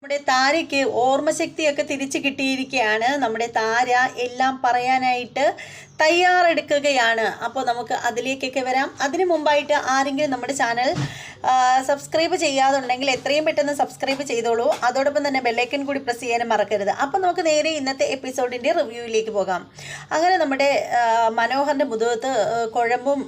നമ്മുടെ താരയ്ക്ക് ഓർമ്മശക്തിയൊക്കെ തിരിച്ചു കിട്ടിയിരിക്കുകയാണ്. നമ്മുടെ താര എല്ലാം പറയാനായിട്ട് തയ്യാറെടുക്കുകയാണ്. അപ്പോൾ നമുക്ക് അതിലേക്കൊക്കെ വരാം. അതിനു മുമ്പായിട്ട് ആരെങ്കിലും നമ്മുടെ ചാനൽ സബ്സ്ക്രൈബ് ചെയ്യാതുണ്ടെങ്കിൽ എത്രയും പെട്ടെന്ന് സബ്സ്ക്രൈബ് ചെയ്തോളൂ. അതോടൊപ്പം തന്നെ ബെല്ലൈക്കൻ കൂടി പ്രസ് ചെയ്യാനും മറക്കരുത്. അപ്പോൾ നമുക്ക് നേരെ ഇന്നത്തെ എപ്പിസോഡിൻ്റെ റിവ്യൂവിലേക്ക് പോകാം. അങ്ങനെ നമ്മുടെ മനോഹറിൻ്റെ മുതുകത്ത് കുഴമ്പും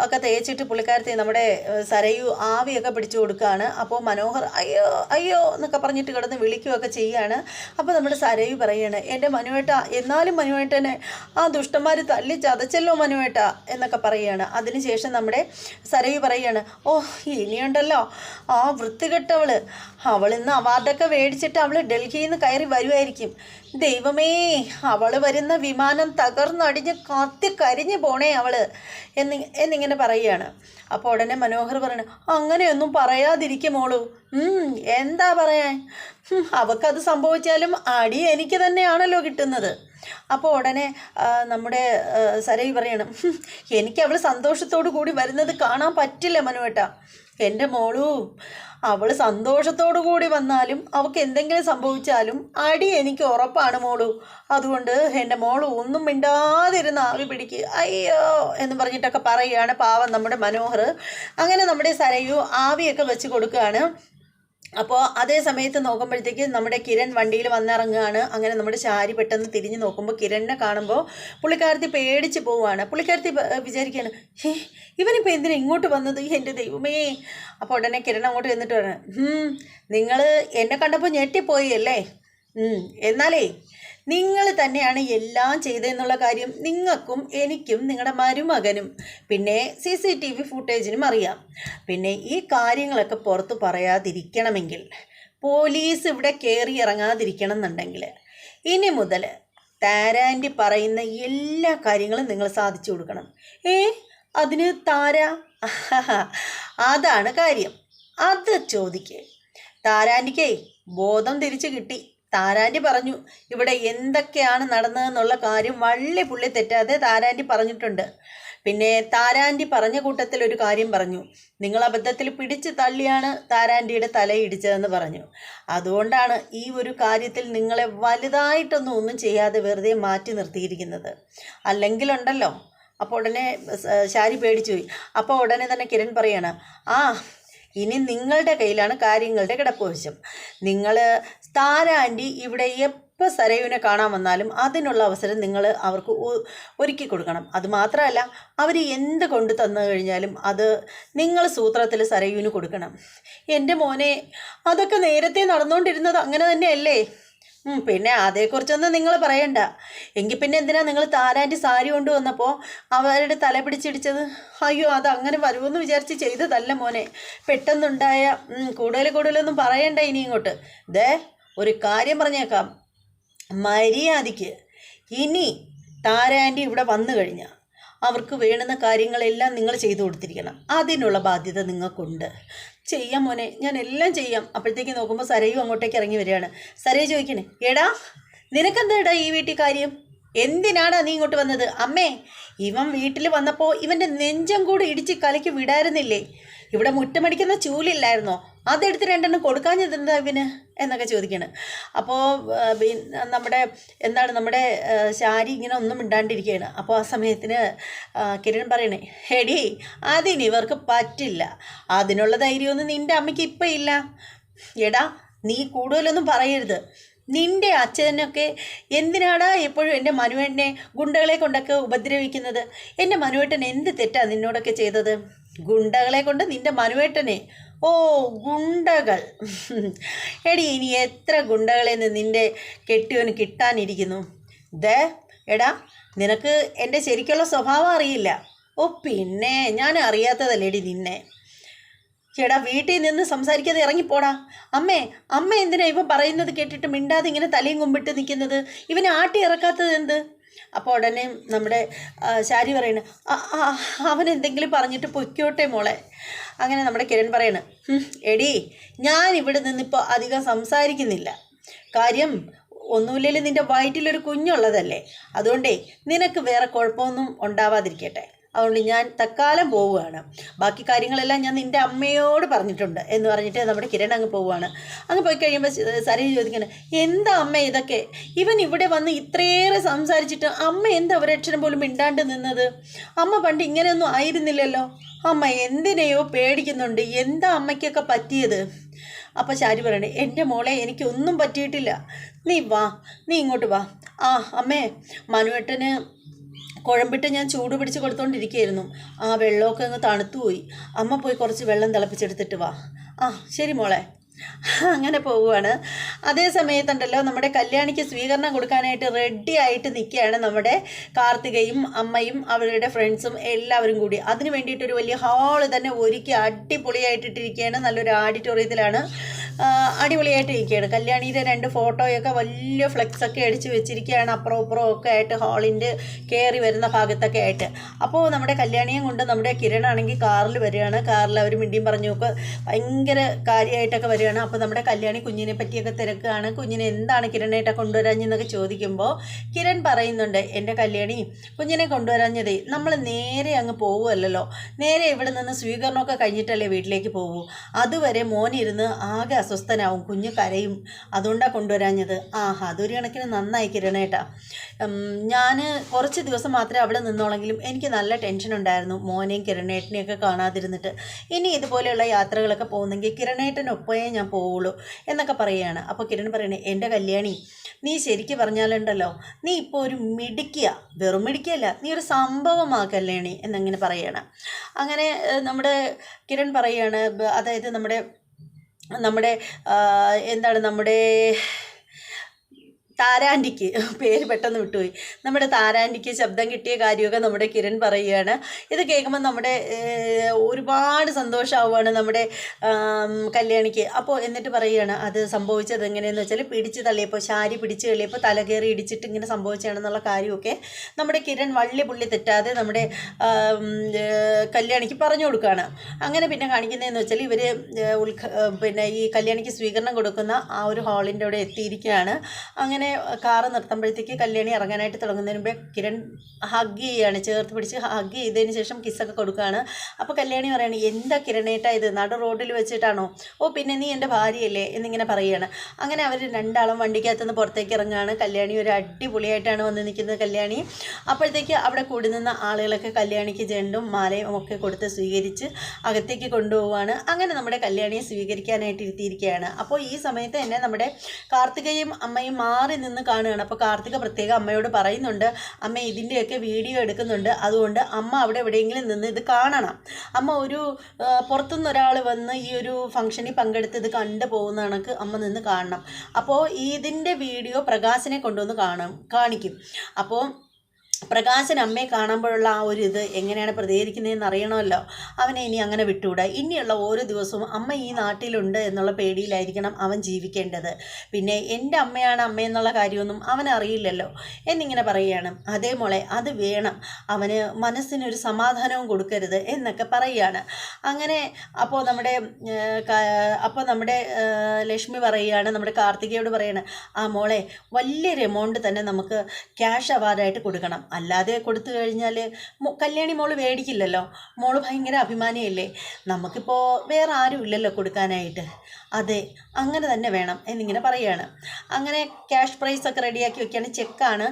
ഒക്കെ തേച്ചിട്ട് പുള്ളിക്കാരത്തി നമ്മുടെ സരയു ആവിയൊക്കെ പിടിച്ചു കൊടുക്കുകയാണ്. അപ്പോൾ മനോഹർ അയ്യോ അയ്യോ എന്നൊക്കെ പറഞ്ഞിട്ട് കിടന്ന് വിളിക്കുകയൊക്കെ ചെയ്യുകയാണ്. അപ്പോൾ നമ്മുടെ സരയു പറയുകയാണ്, എൻ്റെ മനുവേട്ട, എന്നാലും മനുവേട്ടനെ ആ ദുഷ്ടന്മാർ തല്ലി ചതച്ചല്ലോ മനുവേട്ട എന്നൊക്കെ പറയുകയാണ്. അതിനുശേഷം നമ്മുടെ സരയു പറയുകയാണ്, ഓ ഇനിയുണ്ടല്ലോ ആ വൃത്തികെട്ടവൾ, അവൾ ഇന്ന് അവാർഡൊക്കെ മേടിച്ചിട്ട് അവൾ ഡൽഹിയിൽ നിന്ന് കയറി വരുമായിരിക്കും. ദൈവമേ, അവൾ വരുന്ന വിമാനം തകർന്നടിഞ്ഞ് കരിഞ്ഞു പോണേ അവൾ എന്നിങ്ങനെ പറയുകയാണ്. അപ്പോൾ ഉടനെ മനോഹർ പറയണം, അങ്ങനെയൊന്നും പറയാതിരിക്കും മോളൂ. എന്താ പറയാൻ, അവൾക്കത് സംഭവിച്ചാലും അടി എനിക്ക് തന്നെയാണല്ലോ കിട്ടുന്നത്. അപ്പോൾ ഉടനെ നമ്മുടെ സരയു പറയണം, എനിക്ക് അവൾ സന്തോഷത്തോടു കൂടി വരുന്നത് കാണാൻ പറ്റില്ല മനുവേട്ട. എൻ്റെ മോളു, അവൾ സന്തോഷത്തോടു കൂടി വന്നാലും അവൾക്ക് എന്തെങ്കിലും സംഭവിച്ചാലും അടി എനിക്ക് ഉറപ്പാണ് മോളു. അതുകൊണ്ട് എൻ്റെ മോളു ഒന്നും മിണ്ടാതിരുന്ന് ആവി പിടിക്കുക അയ്യോ എന്ന് പറഞ്ഞിട്ടൊക്കെ പറയുകയാണ് പാവം നമ്മുടെ മനോഹർ. അങ്ങനെ നമ്മുടെ സരയു ആവിയൊക്കെ വെച്ച് കൊടുക്കുകയാണ്. അപ്പോൾ അതേ സമയത്ത് നോക്കുമ്പോഴത്തേക്ക് നമ്മുടെ കിരൺ വണ്ടിയിൽ വന്നിറങ്ങുകയാണ്. അങ്ങനെ നമ്മുടെ ശാരി പെട്ടെന്ന് തിരിഞ്ഞ് നോക്കുമ്പോൾ കിരണിനെ കാണുമ്പോൾ പുള്ളിക്കാരത്തി പേടിച്ച് പോവുകയാണ്. പുള്ളിക്കാരത്തി വിചാരിക്കുകയാണ്, ഇവനിപ്പോൾ എന്തിനാ ഇങ്ങോട്ട് വന്നത്, എൻ്റെ ദൈവമേ. അപ്പോൾ ഉടനെ കിരൺ അങ്ങോട്ട് ചെന്നിട്ട് പറഞ്ഞു, നിങ്ങൾ എന്നെ കണ്ടപ്പോൾ ഞെട്ടിപ്പോയി അല്ലേ? എന്നാലേ നിങ്ങൾ തന്നെയാണ് എല്ലാം ചെയ്തതെന്നുള്ള കാര്യം നിങ്ങൾക്കും എനിക്കും നിങ്ങളുടെ മരുമകനും പിന്നെ CCTV ഫുട്ടേജിനും അറിയാം. പിന്നെ ഈ കാര്യങ്ങളൊക്കെ പുറത്ത് പറയാതിരിക്കണമെങ്കിൽ, പോലീസ് ഇവിടെ കയറി ഇറങ്ങാതിരിക്കണം എന്നുണ്ടെങ്കിൽ ഇനി മുതൽ താരാൻ്റെ പറയുന്ന എല്ലാ കാര്യങ്ങളും നിങ്ങൾ സാധിച്ചു കൊടുക്കണം. അതിന് താര അതാണ് കാര്യം. അത് ചോദിക്കേ. താരാൻ്റിക്കേ ബോധം തിരിച്ചു കിട്ടി. താരാൻ്റി പറഞ്ഞു ഇവിടെ എന്തൊക്കെയാണ് നടന്നതെന്നുള്ള കാര്യം വള്ളി പുള്ളി തെറ്റാതെ താരാൻ്റി പറഞ്ഞിട്ടുണ്ട്. പിന്നെ താരാൻ്റി പറഞ്ഞ കൂട്ടത്തിൽ ഒരു കാര്യം പറഞ്ഞു, നിങ്ങൾ അബദ്ധത്തിൽ പിടിച്ച് തള്ളിയാണ് താരാൻ്റിയുടെ തലയിടിച്ചതെന്ന് പറഞ്ഞു. അതുകൊണ്ടാണ് ഈ ഒരു കാര്യത്തിൽ നിങ്ങളെ ഒന്നും ചെയ്യാതെ വെറുതെ മാറ്റി നിർത്തിയിരിക്കുന്നത്. അല്ലെങ്കിലുണ്ടല്ലോ. അപ്പോൾ ഉടനെ ശാരി പേടിച്ചു പോയി. അപ്പോൾ ഉടനെ തന്നെ കിരൺ പറയാണ്, ഇനി നിങ്ങളുടെ കയ്യിലാണ് കാര്യങ്ങളുടെ കിടപ്പുവശം. നിങ്ങൾ താരാൻ്റി ഇവിടെ എപ്പോൾ സരയുവിനെ കാണാൻ വന്നാലും അതിനുള്ള അവസരം നിങ്ങൾ അവർക്ക് ഒരുക്കി കൊടുക്കണം. അതുമാത്രമല്ല, അവർ എന്ത് കൊണ്ടു തന്നു കഴിഞ്ഞാലും അത് നിങ്ങൾ സൂത്രത്തിൽ സരയുവിന് കൊടുക്കണം. എൻ്റെ മോനെ, അതൊക്കെ നേരത്തെ നടന്നുകൊണ്ടിരുന്നത് അങ്ങനെ തന്നെയല്ലേ? പിന്നെ അതേക്കുറിച്ചൊന്നും നിങ്ങൾ പറയണ്ട. എങ്കിൽ പിന്നെ എന്തിനാ നിങ്ങൾ താരാൻ്റെ സാരി കൊണ്ടുവന്നപ്പോൾ അവരുടെ തല പിടിച്ചിടിച്ചത്? അയ്യോ, അത് അങ്ങനെ വരുമെന്ന് വിചാരിച്ച് ചെയ്തതല്ല മോനെ, പെട്ടെന്നുണ്ടായ. കൂടുതലൊന്നും പറയണ്ട ഇനി ഇങ്ങോട്ട്. ഒരു കാര്യം പറഞ്ഞേക്കാം, മര്യാദയ്ക്ക് ഇനി താരാൻ്റെ ഇവിടെ വന്നു കഴിഞ്ഞാൽ അവർക്ക് വേണ്ടുന്ന കാര്യങ്ങളെല്ലാം നിങ്ങൾ ചെയ്തു കൊടുത്തിരിക്കണം. അതിനുള്ള ബാധ്യത നിങ്ങൾക്കുണ്ട്. ചെയ്യാം മോനെ, ഞാൻ എല്ലാം ചെയ്യാം. അപ്പോഴത്തേക്ക് നോക്കുമ്പോൾ സരയു അങ്ങോട്ടേക്ക് ഇറങ്ങി വരികയാണ്. സരയു ചോദിക്കണേ, എടാ നിനക്കെന്താ ഈ വീട്ടിൽ കാര്യം? എന്തിനാടാ നീ ഇങ്ങോട്ട് വന്നത്? അമ്മേ, ഇവൻ വീട്ടിൽ വന്നപ്പോൾ ഇവൻ്റെ നെഞ്ചം കൂടി ഇടിച്ച് കലക്കി വിടായിരുന്നില്ലേ? ഇവിടെ മുറ്റമടിക്കുന്ന ചൂലില്ലായിരുന്നോ? അതെടുത്ത് രണ്ടെണ്ണം കൊടുക്കാഞ്ഞതെന്താ ഇവന് എന്നൊക്കെ ചോദിക്കുകയാണ്. അപ്പോൾ നമ്മുടെ ശാരി ഇങ്ങനെ ഒന്നും മിണ്ടാണ്ടിരിക്കുകയാണ്. അപ്പോൾ ആ സമയത്തിന് കിരൺ പറയണേ, എടി അതിന് ഇവർക്ക് പറ്റില്ല. അതിനുള്ള ധൈര്യമൊന്നും നിൻ്റെ അമ്മയ്ക്ക് ഇപ്പം ഇല്ല. എടാ നീ കൂടുതലൊന്നും പറയരുത്. നിൻ്റെ അച്ഛനൊക്കെ എന്തിനാടാ എപ്പോഴും എൻ്റെ മനുവേട്ടനെ ഗുണ്ടകളെ കൊണ്ടൊക്കെ ഉപദ്രവിക്കുന്നത്? എൻ്റെ മനുവേട്ടൻ എന്ത് തെറ്റാ നിന്നോടൊക്കെ ചെയ്തത്? ഗുണ്ടകളെ കൊണ്ട് നിൻ്റെ മനുവേട്ടനെ? ഓ, ഗുണ്ടകൾ. എടി ഇനി എത്ര ഗുണ്ടകളെ നിൻ്റെ കെട്ടിയവന് കിട്ടാനിരിക്കുന്നു? എടാ നിനക്ക് എൻ്റെ ശരിക്കുള്ള സ്വഭാവം അറിയില്ല. ഓ പിന്നെ ഞാൻ അറിയാത്തതല്ലേടി നിന്നെ. എടാ വീട്ടിൽ നിന്ന് സംസാരിക്കാതെ ഇറങ്ങിപ്പോടാ. അമ്മ എന്തിനാ ഇവൻ പറയുന്നത് കേട്ടിട്ട് മിണ്ടാതെ ഇങ്ങനെ തലയും കുമ്പിട്ട് നിൽക്കുന്നത്? ഇവനെ ആട്ടി ഇറക്കാത്തത് എന്ത്? അപ്പോൾ ഉടനെ നമ്മുടെ ശാരി പറയണ, അവൻ എന്തെങ്കിലും പറഞ്ഞിട്ട് പൊയ്ക്കോട്ടെ മോളെ. അങ്ങനെ നമ്മുടെ കിരൺ പറയണ, എടി ഞാൻ ഇവിടെ നിന്നിപ്പോൾ അധികം സംസാരിക്കുന്നില്ല. കാര്യം ഒന്നുമില്ലെങ്കിലും നിൻ്റെ വയറ്റിലൊരു കുഞ്ഞുള്ളതല്ലേ, അതുകൊണ്ടേ നിനക്ക് വേറെ കുഴപ്പമൊന്നും ഉണ്ടാവാതിരിക്കട്ടെ. അതുകൊണ്ട് ഞാൻ തൽക്കാലം പോവുകയാണ്, ബാക്കി കാര്യങ്ങളെല്ലാം ഞാൻ നിൻ്റെ അമ്മയോട് പറഞ്ഞിട്ടുണ്ട് എന്ന് പറഞ്ഞിട്ട് നമ്മുടെ കിരൺ അങ്ങ് പോവുകയാണ്. അങ്ങ് പോയി കഴിയുമ്പോൾ സരയു ചോദിക്കണം, എന്താ അമ്മ ഇതൊക്കെ? ഇവൻ ഇവിടെ വന്ന് ഇത്രയേറെ സംസാരിച്ചിട്ട് അമ്മ എന്താ ഒരക്ഷരം പോലും മിണ്ടാണ്ട് നിന്നത്? അമ്മ പണ്ട് ഇങ്ങനെയൊന്നും ആയിരുന്നില്ലല്ലോ. അമ്മ എന്തിനെയോ പേടിക്കുന്നുണ്ട്. എന്താ അമ്മയ്ക്കൊക്കെ പറ്റിയത്? അപ്പോൾ ശാരി പറയണേ, എൻ്റെ മോളെ എനിക്കൊന്നും പറ്റിയിട്ടില്ല, നീ വാ, നീ ഇങ്ങോട്ട് വാ. ആ അമ്മേ, മനുവേട്ടന് കുഴമ്പിട്ട് ഞാൻ ചൂട് പിടിച്ച് കൊടുത്തോണ്ടിരിക്കുകയായിരുന്നു. ആ വെള്ളമൊക്കെ അങ്ങ് തണുത്തുപോയി. അമ്മ പോയി കുറച്ച് വെള്ളം തിളപ്പിച്ചെടുത്തിട്ട് വാ. ആ ശരി മോളെ. അങ്ങനെ പോവുകയാണ്. അതേ സമയത്തുണ്ടല്ലോ നമ്മുടെ കല്യാണിക്ക് സ്വീകരണം കൊടുക്കാനായിട്ട് റെഡി ആയിട്ട് നിൽക്കുകയാണ് നമ്മുടെ കാർത്തികയും അമ്മയും അവരുടെ ഫ്രണ്ട്സും എല്ലാവരും കൂടി. അതിന് വേണ്ടിയിട്ടൊരു വലിയ ഹാള് തന്നെ ഒരുക്കി അടിപൊളിയായിട്ടിട്ടിരിക്കുകയാണ്. നല്ലൊരു ഓഡിറ്റോറിയത്തിലാണ് അടിപൊളിയായിട്ട് ഇരിക്കുകയാണ്. കല്യാണിയുടെ 2 ഫോട്ടോയൊക്കെ വലിയ ഫ്ലെക്സൊക്കെ അടിച്ച് വെച്ചിരിക്കുകയാണ് അപ്പുറം ഇപ്പുറം ഒക്കെ ആയിട്ട്, ഹാളിൻ്റെ കയറി വരുന്ന ഭാഗത്തൊക്കെ ആയിട്ട്. അപ്പോൾ നമ്മുടെ കല്യാണിയും കൊണ്ട് നമ്മുടെ കിരണാണെങ്കിൽ കാറിൽ വരികയാണ്. കാറിൽ അവർ മിണ്ടിയും പറഞ്ഞൊക്കെ ഭയങ്കര കാര്യമായിട്ടൊക്കെ വരികയാണ്. അപ്പോൾ നമ്മുടെ കല്യാണി കുഞ്ഞിനെ പറ്റിയൊക്കെ തിരക്കുകയാണ്. കുഞ്ഞിനെ എന്താണ് കിരണേട്ട കൊണ്ടുവരാഞ്ഞെന്നൊക്കെ ചോദിക്കുമ്പോൾ കിരൺ പറയുന്നുണ്ട്, എൻ്റെ കല്യാണി, കുഞ്ഞിനെ കൊണ്ടുവരാഞ്ഞതേ നമ്മൾ നേരെ അങ്ങ് പോകുമല്ലോ, നേരെ ഇവിടെ നിന്ന് സ്വീകരണമൊക്കെ കഴിഞ്ഞിട്ടല്ലേ വീട്ടിലേക്ക് പോകൂ. അതുവരെ മോനിരുന്ന് ആകെ അസ്വസ്ഥനാവും, കുഞ്ഞ് കരയും, അതുകൊണ്ടാണ് കൊണ്ടുവരാഞ്ഞത്. അതൊരു കണക്കിന് നന്നായി കിരണേട്ട. ഞാൻ കുറച്ച് ദിവസം മാത്രമേ അവിടെ നിന്നോളെങ്കിലും എനിക്ക് നല്ല ടെൻഷൻ ഉണ്ടായിരുന്നു മോനെയും കിരണേട്ടനെയൊക്കെ കാണാതിരുന്നിട്ട്. ഇനി ഇതുപോലെയുള്ള യാത്രകളൊക്കെ പോകുന്നെങ്കിൽ കിരണേട്ടനൊപ്പമേ ഞാൻ പോവുള്ളൂ എന്നൊക്കെ പറയുകയാണ്. അപ്പോൾ കിരൺ പറയണേ, എൻ്റെ കല്യാണി, നീ ശരിക്കും പറഞ്ഞാലുണ്ടല്ലോ, നീ ഇപ്പോൾ ഒരു മിടുക്കിയ, വെറും മിടുക്കിയല്ല, നീ ഒരു സംഭവമാ കല്യാണി എന്നങ്ങനെ പറയുകയാണ്. അങ്ങനെ നമ്മുടെ കിരൺ പറയുകയാണ്, അതായത് നമ്മുടെ എന്താണ് നമ്മുടെ താരാൻറ്റിക്ക്, പേര് പെട്ടെന്ന് വിട്ടുപോയി, നമ്മുടെ താരാൻറ്റിക്ക് ശബ്ദം കിട്ടിയ കാര്യമൊക്കെ നമ്മുടെ കിരൺ പറയുകയാണ്. ഇത് കേൾക്കുമ്പോൾ നമ്മുടെ ഒരുപാട് സന്തോഷമാവുകയാണ് നമ്മുടെ കല്യാണിക്ക്. അപ്പോൾ എന്നിട്ട് പറയുകയാണ്, അത് സംഭവിച്ചത് എങ്ങനെയെന്ന് വെച്ചാൽ പിടിച്ച് തള്ളിയപ്പോൾ, ശാരി പിടിച്ച് തള്ളിയപ്പോൾ തല കയറി ഇടിച്ചിട്ട് ഇങ്ങനെ സംഭവിച്ചാണെന്നുള്ള കാര്യമൊക്കെ നമ്മുടെ കിരൺ വള്ളി പുള്ളി തെറ്റാതെ നമ്മുടെ കല്യാണിക്ക് പറഞ്ഞു കൊടുക്കുകയാണ്. അങ്ങനെ പിന്നെ കാണിക്കുന്നതെന്ന് വെച്ചാൽ ഇവർ പിന്നെ ഈ കല്യാണിക്ക് സ്വീകരണം കൊടുക്കുന്ന ആ ഒരു ഹാളിൻ്റെ അവിടെ എത്തിയിരിക്കുകയാണ്. അങ്ങനെ കാറ് നിർത്തുമ്പോഴത്തേക്ക് കല്യാണി ഇറങ്ങാനായിട്ട് തുടങ്ങുന്നതിന് മുമ്പേ കിരൺ ഹഗ് ചെയ്യുകയാണ്, ചേർത്ത് പിടിച്ച് ഹഗ് ചെയ്തതിന് ശേഷം കിസ്സൊക്കെ കൊടുക്കുകയാണ്. അപ്പോൾ കല്യാണി പറയുകയാണ്, എന്താ കിരണേട്ടാ ഇത്, നടു റോഡിൽ വെച്ചിട്ടാണോ? ഓ പിന്നെ നീ എൻ്റെ ഭാര്യയല്ലേ എന്നിങ്ങനെ പറയുകയാണ്. അങ്ങനെ അവർ രണ്ടാളും വണ്ടിക്കകത്തുനിന്ന് പുറത്തേക്ക് ഇറങ്ങുകയാണ്. കല്യാണി ഒരു അടിപൊളിയായിട്ടാണ് വന്ന് നിൽക്കുന്നത് കല്യാണി. അപ്പോഴത്തേക്ക് അവിടെ കൂടി നിന്ന ആളുകളൊക്കെ കല്യാണിക്ക് ചെണ്ടും മാലയും ഒക്കെ കൊടുത്ത് സ്വീകരിച്ച് അകത്തേക്ക് കൊണ്ടുപോവുകയാണ്. അങ്ങനെ നമ്മുടെ കല്യാണിയെ സ്വീകരിക്കാനായിട്ട് ഇരുത്തിയിരിക്കുകയാണ്. അപ്പോൾ ഈ സമയത്ത് തന്നെ നമ്മുടെ കാർത്തികയും അമ്മയും മാറി നിന്ന് കാണുകയാണ്. അപ്പോൾ കാർത്തിക പ്രത്യേകം അമ്മയോട് പറയുന്നുണ്ട്, അമ്മ ഇതിൻ്റെയൊക്കെ വീഡിയോ എടുക്കുന്നുണ്ട്, അതുകൊണ്ട് അമ്മ അവിടെ എവിടെയെങ്കിലും നിന്ന് ഇത് കാണണം. അമ്മ ഒരു പുറത്തുനിന്ന് ഒരാൾ വന്ന് ഈ ഒരു ഫംഗ്ഷനിൽ പങ്കെടുത്ത് ഇത് കണ്ടു പോകുന്ന കണക്ക് അമ്മ നിന്ന് കാണണം. അപ്പോൾ ഇതിൻ്റെ വീഡിയോ പ്രകാശനെ കൊണ്ടുവന്ന് കാണിക്കും. അപ്പോൾ പ്രകാശൻ അമ്മയെ കാണുമ്പോഴുള്ള ആ ഒരു ഇത് എങ്ങനെയാണ് പ്രതികരിക്കുന്നതെന്ന് അറിയണമല്ലോ. അവനെ ഇനി അങ്ങനെ വിട്ടുകൂടാ. ഇനിയുള്ള ഓരോ ദിവസവും അമ്മ ഈ നാട്ടിലുണ്ട് എന്നുള്ള പേടിയിലായിരിക്കണം അവൻ ജീവിക്കേണ്ടത്. പിന്നെ എൻ്റെ അമ്മയാണ് അമ്മയെന്നുള്ള കാര്യമൊന്നും അവനറിയില്ലല്ലോ എന്നിങ്ങനെ പറയുകയാണ്. അതേ മോളെ, അത് വേണം, അവന് മനസ്സിനൊരു സമാധാനവും കൊടുക്കരുത് എന്നൊക്കെ പറയുകയാണ്. അങ്ങനെ അപ്പോൾ നമ്മുടെ ലക്ഷ്മി പറയുകയാണ്, നമ്മുടെ കാർത്തികയോട് പറയുകയാണ്, ആ മോളെ വലിയൊരു എമൗണ്ട് തന്നെ നമുക്ക് ക്യാഷ് അവാർഡായിട്ട് കൊടുക്കണം. അല്ലാതെ കൊടുത്തു കഴിഞ്ഞാൽ കല്യാണി മോള് മേടിക്കില്ലല്ലോ. മോള് ഭയങ്കര അഭിമാനിയല്ലേ, നമുക്കിപ്പോൾ വേറെ ആരും ഇല്ലല്ലോ കൊടുക്കാനായിട്ട്. അതെ, അങ്ങനെ തന്നെ വേണം എന്നിങ്ങനെ പറയുകയാണ്. അങ്ങനെ ക്യാഷ് പ്രൈസൊക്കെ റെഡിയാക്കി വെക്കുകയാണ്, ചെക്കാണ്.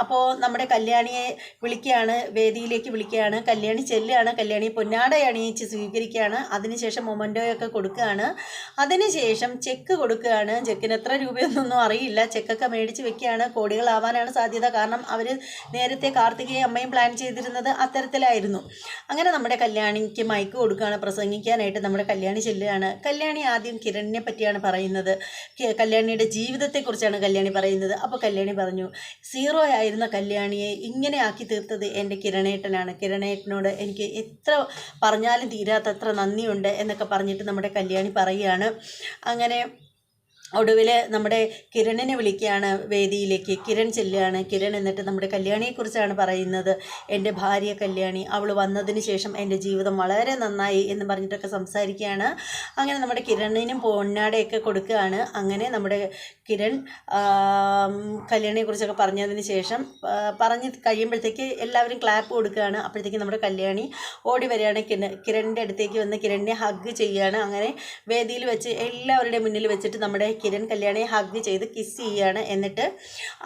അപ്പോൾ നമ്മുടെ കല്യാണിയെ വിളിക്കുകയാണ്, വേദിയിലേക്ക് വിളിക്കുകയാണ്. കല്യാണി ചെല്ലുകയാണ്, കല്യാണി പൊന്നാട അണിയിച്ച് സ്വീകരിക്കുകയാണ്. അതിനുശേഷം മൊമൻറ്റോയൊക്കെ കൊടുക്കുകയാണ്. അതിനുശേഷം ചെക്ക് കൊടുക്കുകയാണ്. ചെക്കിന് എത്ര രൂപയൊന്നും അറിയില്ല, ചെക്കൊക്കെ മേടിച്ച് വെക്കുകയാണ്. കോടികളാവാനാണ് സാധ്യത, കാരണം അവർ നേരത്തെ കാർത്തികയും അമ്മയും പ്ലാൻ ചെയ്തിരുന്നത് അത്തരത്തിലായിരുന്നു. അങ്ങനെ നമ്മുടെ കല്യാണിക്ക് മൈക്ക് കൊടുക്കുകയാണ് പ്രസംഗിക്കാനായിട്ട്. നമ്മുടെ കല്യാണി ചെല്ലുകയാണ്. കല്യാണി ആദ്യം കിരണിനെ പറ്റിയാണ് പറയുന്നത്, കല്യാണിയുടെ ജീവിതത്തെക്കുറിച്ചാണ് കല്യാണി പറയുന്നത്. അപ്പോൾ കല്യാണി പറഞ്ഞു, 0 ആയിരുന്ന കല്യാണിയെ ഇങ്ങനെ ആക്കി തീർത്തത് എൻ്റെ കിരണേട്ടനാണ്, കിരണേട്ടനോട് എനിക്ക് എത്ര പറഞ്ഞാലും തീരാത്തത്ര നന്ദിയുണ്ട് എന്നൊക്കെ പറഞ്ഞിട്ട് നമ്മുടെ കല്യാണി പറയുകയാണ്. അങ്ങനെ ഒടുവിൽ നമ്മുടെ കിരണിനെ വിളിക്കുകയാണ് വേദിയിലേക്ക്. കിരൺ ചെല്ലുകയാണ്. കിരൺ എന്നിട്ട് നമ്മുടെ കല്യാണിയെക്കുറിച്ചാണ് പറയുന്നത്. എൻ്റെ ഭാര്യ കല്യാണി, അവൾ വന്നതിന് ശേഷം എൻ്റെ ജീവിതം വളരെ നന്നായി എന്ന് പറഞ്ഞിട്ടൊക്കെ സംസാരിക്കുകയാണ്. അങ്ങനെ നമ്മുടെ കിരണിനും പൊന്നാടയൊക്കെ കൊടുക്കുകയാണ്. അങ്ങനെ നമ്മുടെ കിരൺ കല്യാണിയെക്കുറിച്ചൊക്കെ പറഞ്ഞതിന് ശേഷം പറഞ്ഞ് കഴിയുമ്പോഴത്തേക്ക് എല്ലാവരും ക്ലാപ്പ് കൊടുക്കുകയാണ്. അപ്പോഴത്തേക്ക് നമ്മുടെ കല്യാണി ഓടി വരികയാണ്. കിരണിൻ്റെ അടുത്തേക്ക് വന്ന് കിരണിനെ ഹഗ് ചെയ്യുകയാണ്. അങ്ങനെ വേദിയിൽ വെച്ച് എല്ലാവരുടെയും മുന്നിൽ വെച്ചിട്ട് നമ്മുടെ കിരൺ കല്യാണിയെ ഹഗ് ചെയ്ത് കിസ് ചെയ്യുകയാണ്. എന്നിട്ട്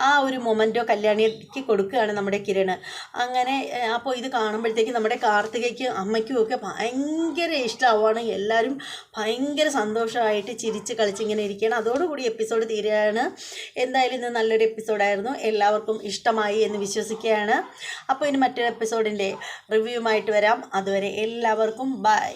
ആ ഒരു മൊമെൻറ്റോ കല്യാണിക്ക് കൊടുക്കുകയാണ് നമ്മുടെ കിരൺ. അങ്ങനെ അപ്പോൾ ഇത് കാണുമ്പോഴത്തേക്ക് നമ്മുടെ കാർത്തികയ്ക്കും അമ്മയ്ക്കും ഒക്കെ ഭയങ്കര ഇഷ്ടമാവുകയാണ്. എല്ലാവരും ഭയങ്കര സന്തോഷമായിട്ട് ചിരിച്ച് കളിച്ചിങ്ങനെ ഇരിക്കുകയാണ്. അതോടുകൂടി എപ്പിസോഡ് തീരുകയാണ്. എന്തായാലും ഇന്ന് നല്ലൊരു എപ്പിസോഡായിരുന്നു. എല്ലാവർക്കും ഇഷ്ടമായി എന്ന് വിശ്വസിക്കുകയാണ്. അപ്പോൾ ഇനി മറ്റൊരു എപ്പിസോഡിൻ്റെ റിവ്യൂമായിട്ട് വരാം. അതുവരെ എല്ലാവർക്കും ബൈ.